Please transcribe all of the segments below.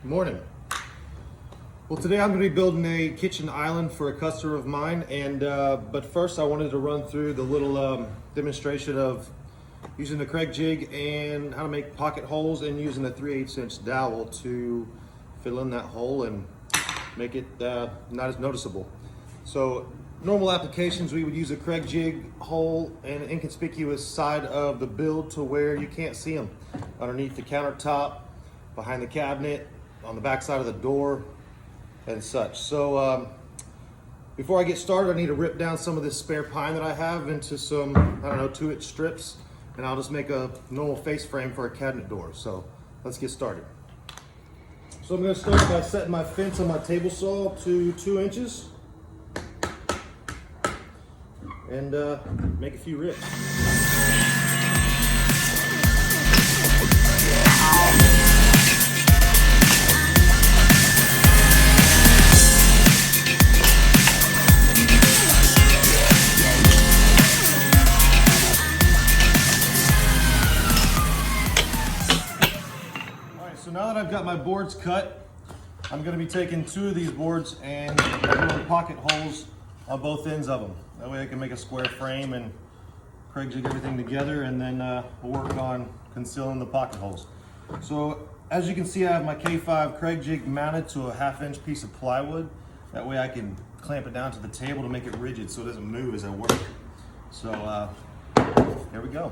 Good morning. Well, today I'm going to be building a kitchen island for a customer of mine, and but first I wanted to run through the little demonstration of using the Craig jig and how to make pocket holes and using a 3/8 inch dowel to fill in that hole and make it not as noticeable. So normal applications, we would use a Craig jig hole and an inconspicuous side of the build to where you can't see them, underneath the countertop, behind the cabinet, on the back side of the door, and such. So before I get started, I need to rip down some of this spare pine that I have into some, 2-inch strips, and I'll just make a normal face frame for a cabinet door. So let's get started. So I'm going to start by setting my fence on my table saw to 2 inches and make a few rips. So now that I've got my boards cut, I'm going to be taking 2 of these boards and doing pocket holes on both ends of them. That way I can make a square frame and Craig jig everything together, and then we'll work on concealing the pocket holes. So as you can see, I have my K5 Craig jig mounted to a 1/2 inch piece of plywood. That way I can clamp it down to the table to make it rigid so it doesn't move as I work. So here we go.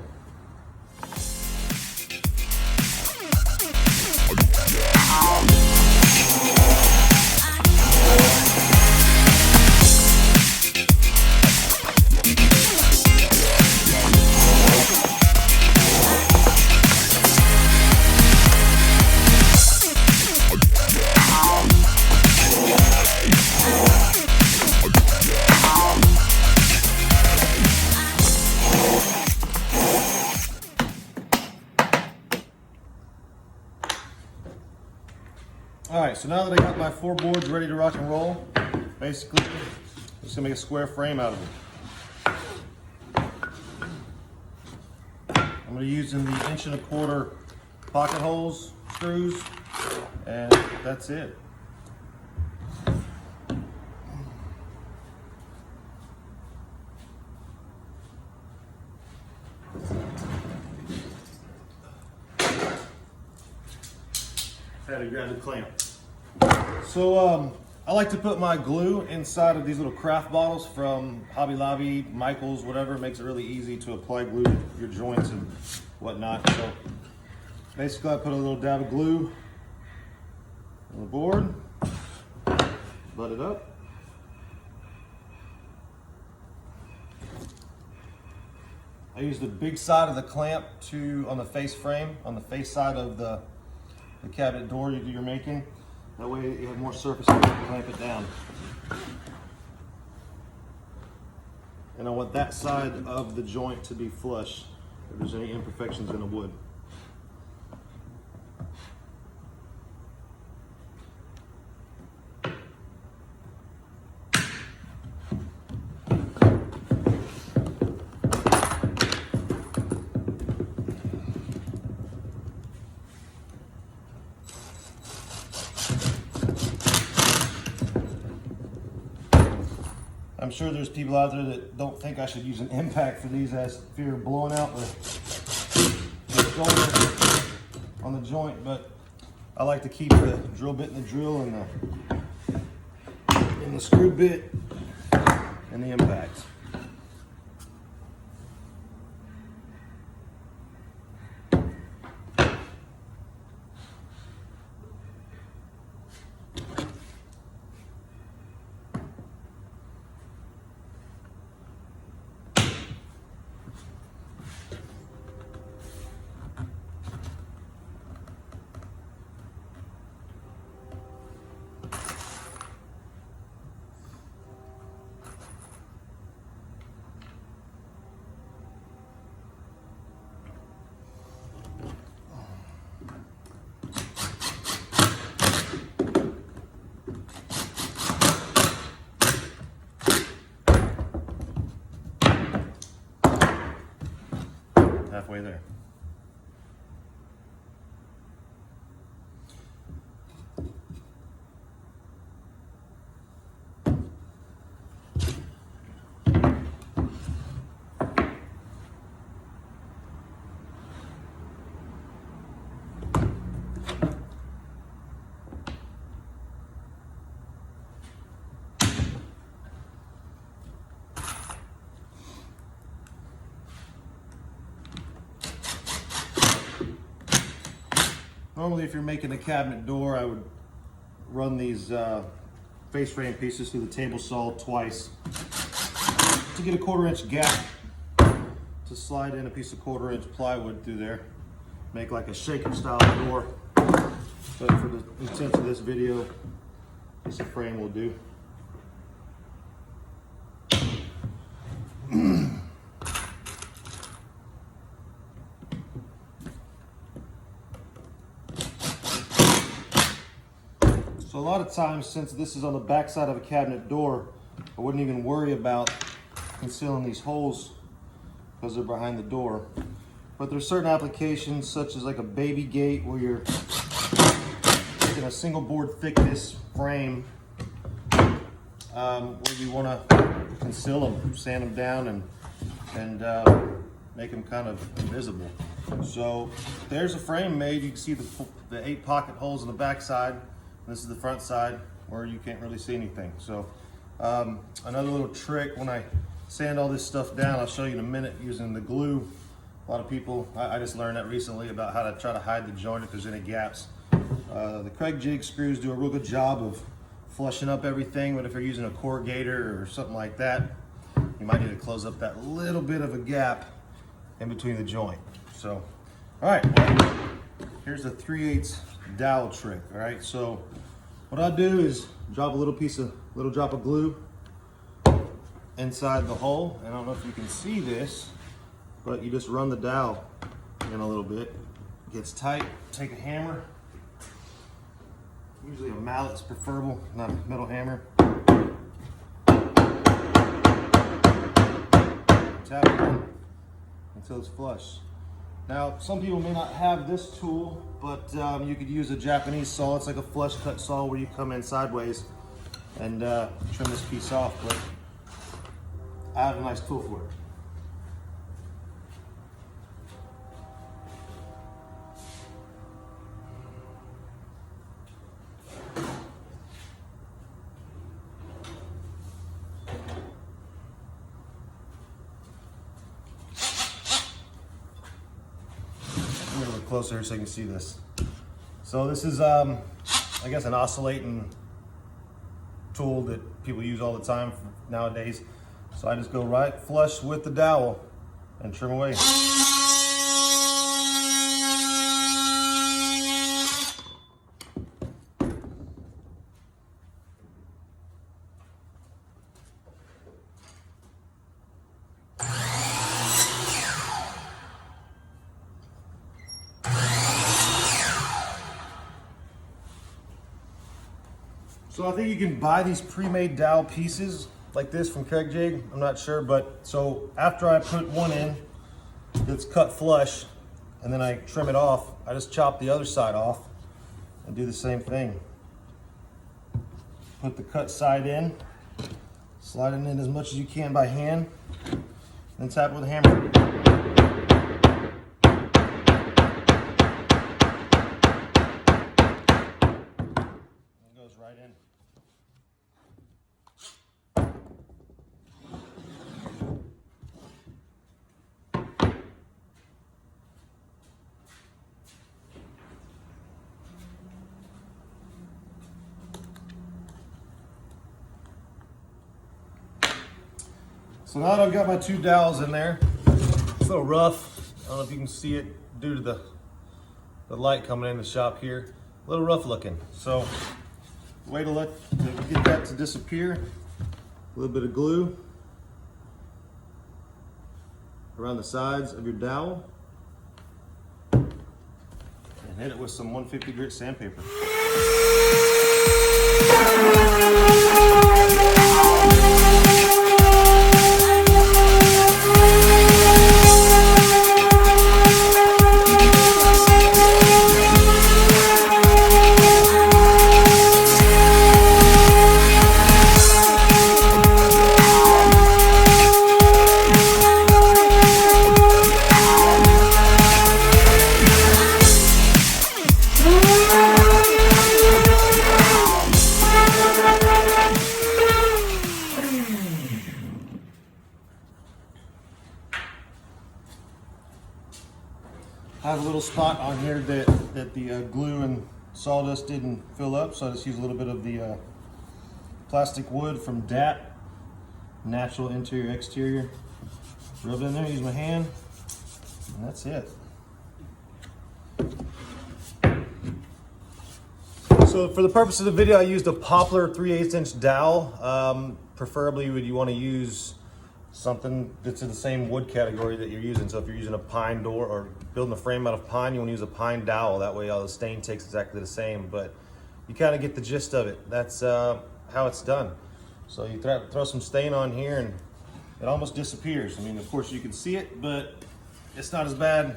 All right, so now that I got my 4 boards ready to rock and roll, basically, I'm just gonna make a square frame out of them. I'm gonna use in the 1.25 inch pocket holes, screws, and that's it. Had to grab the clamp. So I like to put my glue inside of these little craft bottles from Hobby Lobby, Michaels, whatever. It makes it really easy to apply glue to your joints and whatnot. So basically I put a little dab of glue on the board, butt it up. I use the big side of the clamp on the face frame, on the face side of the cabinet door you're making. That way you have more surface area to clamp it down. And I want that side of the joint to be flush if there's any imperfections in the wood. I'm sure there's people out there that don't think I should use an impact for these as fear of blowing out the shoulder on the joint, but I like to keep the drill bit in the drill and the screw bit and the impact. halfway there. if you're making a cabinet door, I would run these face frame pieces through the table saw twice to get a 1/4-inch gap to slide in a piece of 1/4-inch plywood through there, make like a shaker style door. But for the intent of this video, piece of frame will do. So a lot of times, since this is on the back side of a cabinet door, I wouldn't even worry about concealing these holes because they're behind the door. But there's certain applications, such as like a baby gate, where you're taking a single board thickness frame, where you want to conceal them, sand them down, and make them kind of invisible. So there's a frame made. You can see the 8 pocket holes in the back side. This is the front side where you can't really see anything. So another little trick, when I sand all this stuff down, I'll show you in a minute using the glue. A lot of people, I just learned that recently about how to try to hide the joint if there's any gaps. The Craig jig screws do a real good job of flushing up everything, but if you're using a corrugator or something like that, you might need to close up that little bit of a gap in between the joint. So, all right, well, here's the 3/8 dowel trick. All right, so what I do is drop a little drop of glue inside the hole, and I don't know if you can see this, but you just run the dowel in a little bit. It gets tight. Take a hammer. Usually a mallet's preferable, not a metal hammer. Tap it in until it's flush. Now, some people may not have this tool, but you could use a Japanese saw. It's like a flush cut saw where you come in sideways and trim this piece off, but I have a nice tool for it. A little bit closer so you can see this. So this is, I guess, an oscillating tool that people use all the time nowadays. So I just go right flush with the dowel and trim away. So I think you can buy these pre-made dowel pieces like this from Craig Jig. I'm not sure, but so after I put one in that's cut flush and then I trim it off, I just chop the other side off and do the same thing. Put the cut side in, slide it in as much as you can by hand, then tap it with a hammer. It goes right in. So now that I've got my 2 dowels in there, it's a little rough. I don't know if you can see it due to the light coming in the shop here. A little rough looking. So the way to get that to disappear, a little bit of glue around the sides of your dowel and hit it with some 150 grit sandpaper. little spot on here that the glue and sawdust didn't fill up, so I just use a little bit of the plastic wood from DAT, natural interior exterior. Rub it in there, use my hand, and that's it. So for the purpose of the video, I used a poplar 3/8 inch dowel. Preferably you want to use something that's in the same wood category that you're using. So if you're using a pine door or building a frame out of pine, you want to use a pine dowel. That way all the stain takes exactly the same, but you kind of get the gist of it. That's how it's done. So you throw some stain on here and it almost disappears. I mean, of course you can see it, but it's not as bad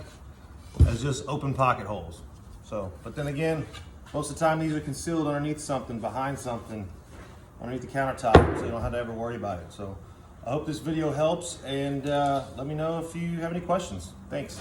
as just open pocket holes. So, but then again, most of the time these are concealed underneath something, behind something, underneath the countertop, so you don't have to ever worry about it. So I hope this video helps, and let me know if you have any questions. Thanks.